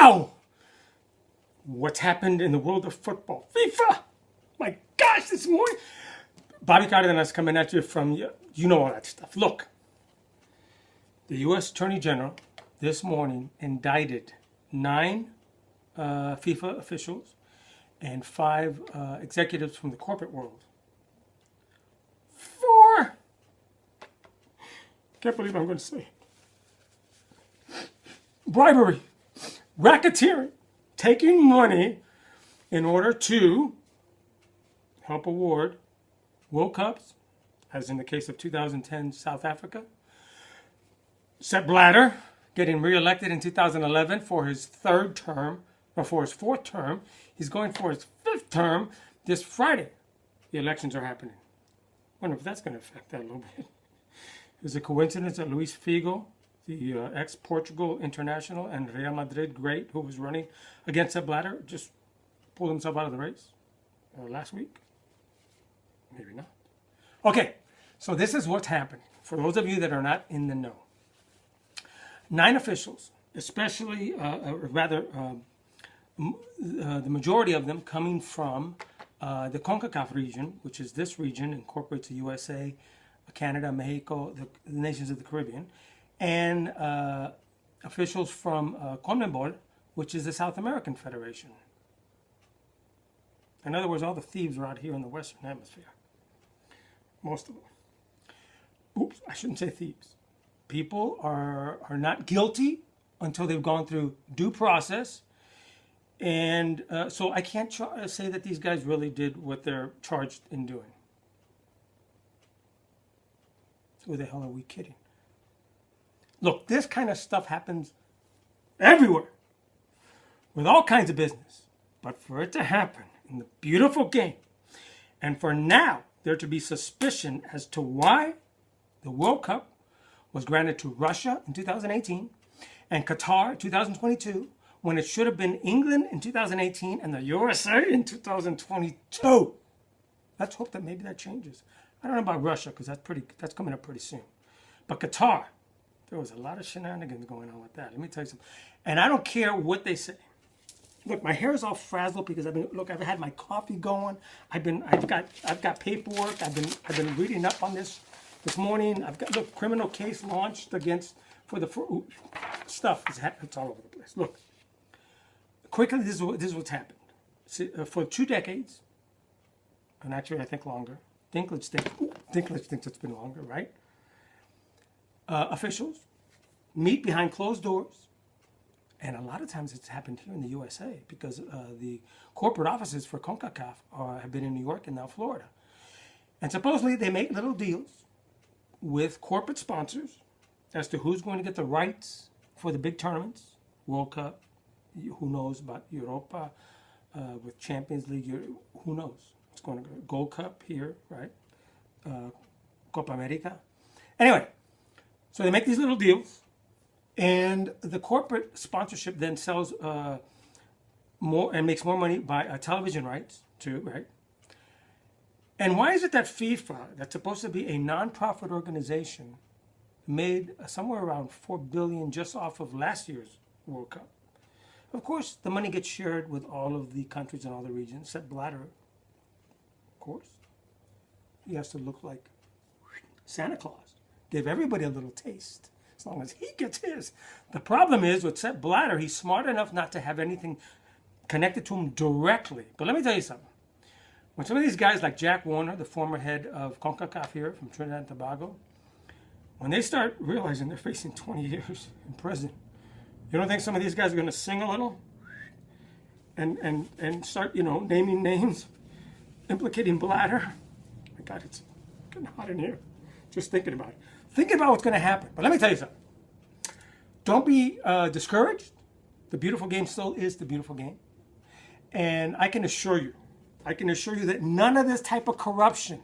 Wow! What's happened in the world of football? FIFA! My gosh, this morning. Bobby Cardenas coming at you from, you know all that stuff. Look, the U.S. Attorney General this morning indicted 9 FIFA officials and 5 executives from the corporate world. 4! Can't believe I'm going to say it. Bribery, racketeering, taking money in order to help award World Cups, as in the case of 2010 South Africa. Sepp Blatter getting reelected in 2011 for his 3rd term, or for his 4th term. He's going for his 5th term this Friday. The elections are happening. I wonder if that's going to affect that a little bit. Is it a coincidence that Luis Figo, the ex-Portugal international and Real Madrid great who was running against Sepp Blatter, just pulled himself out of the race last week? Maybe not. Okay, so this is what's happening. For those of you that are not in the know, 9 officials, especially, the majority of them coming from the CONCACAF region, which is this region, incorporates the USA, Canada, Mexico, the nations of the Caribbean, and officials from CONMEBOL, which is the South American Federation. In other words, all the thieves are out here in the Western Hemisphere. Most of them. Oops, I shouldn't say thieves. People are not guilty until they've gone through due process. And so I can't say that these guys really did what they're charged in doing. Who the hell are we kidding? Look, this kind of stuff happens everywhere with all kinds of business. But for it to happen in the beautiful game, and for now there to be suspicion as to why the World Cup was granted to Russia in 2018 and Qatar in 2022, when it should have been England in 2018 and the USA in 2022. Let's hope that maybe that changes. I don't know about Russia because that's coming up pretty soon. But Qatar, there was a lot of shenanigans going on with that. Let me tell you something. And I don't care what they say. Look, my hair is all frazzled because I've had my coffee going. I've got paperwork. I've been reading up on this morning. I've got, look, criminal case launched for stuff. It's all over the place. Look, quickly, this is what's happened. See, for 2 decades, and actually I think longer. Dinklage thinks it's been longer, right? Officials meet behind closed doors. And a lot of times it's happened here in the USA because the corporate offices for CONCACAF have been in New York and now Florida. And supposedly they make little deals with corporate sponsors as to who's going to get the rights for the big tournaments, World Cup, who knows about Europa, with Champions League, who knows? It's going to go Gold Cup here, right? Copa America. Anyway, so they make these little deals. And the corporate sponsorship then sells more and makes more money by television rights too, right? And why is it that FIFA, that's supposed to be a non-profit organization, made somewhere around $4 billion just off of last year's World Cup? Of course, the money gets shared with all of the countries and all the regions. Sepp Blatter, of course, he has to look like Santa Claus. Give everybody a little taste. As long as he gets his. The problem is with Sepp Blatter, he's smart enough not to have anything connected to him directly. But let me tell you something. When some of these guys like Jack Warner, the former head of CONCACAF here from Trinidad and Tobago, when they start realizing they're facing 20 years in prison, you don't think some of these guys are going to sing a little? And start, naming names, implicating Blatter? My God, it's getting hot in here. Just thinking about it. Thinking about what's going to happen. But let me tell you something. Don't be discouraged. The beautiful game still is the beautiful game. And I can assure you that none of this type of corruption,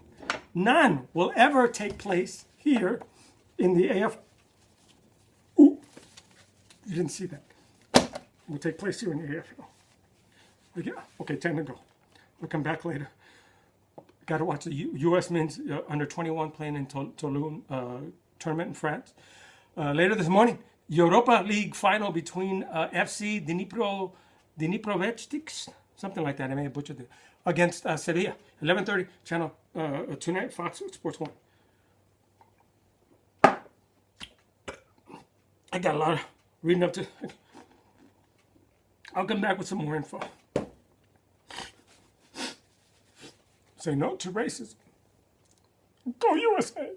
none, will ever take place here in the AF. Ooh, you didn't see that. It will take place here in the AFL. Okay, time to go. We'll come back later. Got to watch the U.S. men's under 21 playing in Toulon tournament in France. Later this morning, Europa League final between FC Dniprovetsky, something like that. I may have butchered it. Against Sevilla, 11:30 channel tonight, Fox Sports 1. I got a lot of reading up to. I'll come back with some more info. Say no to racism. Go USA.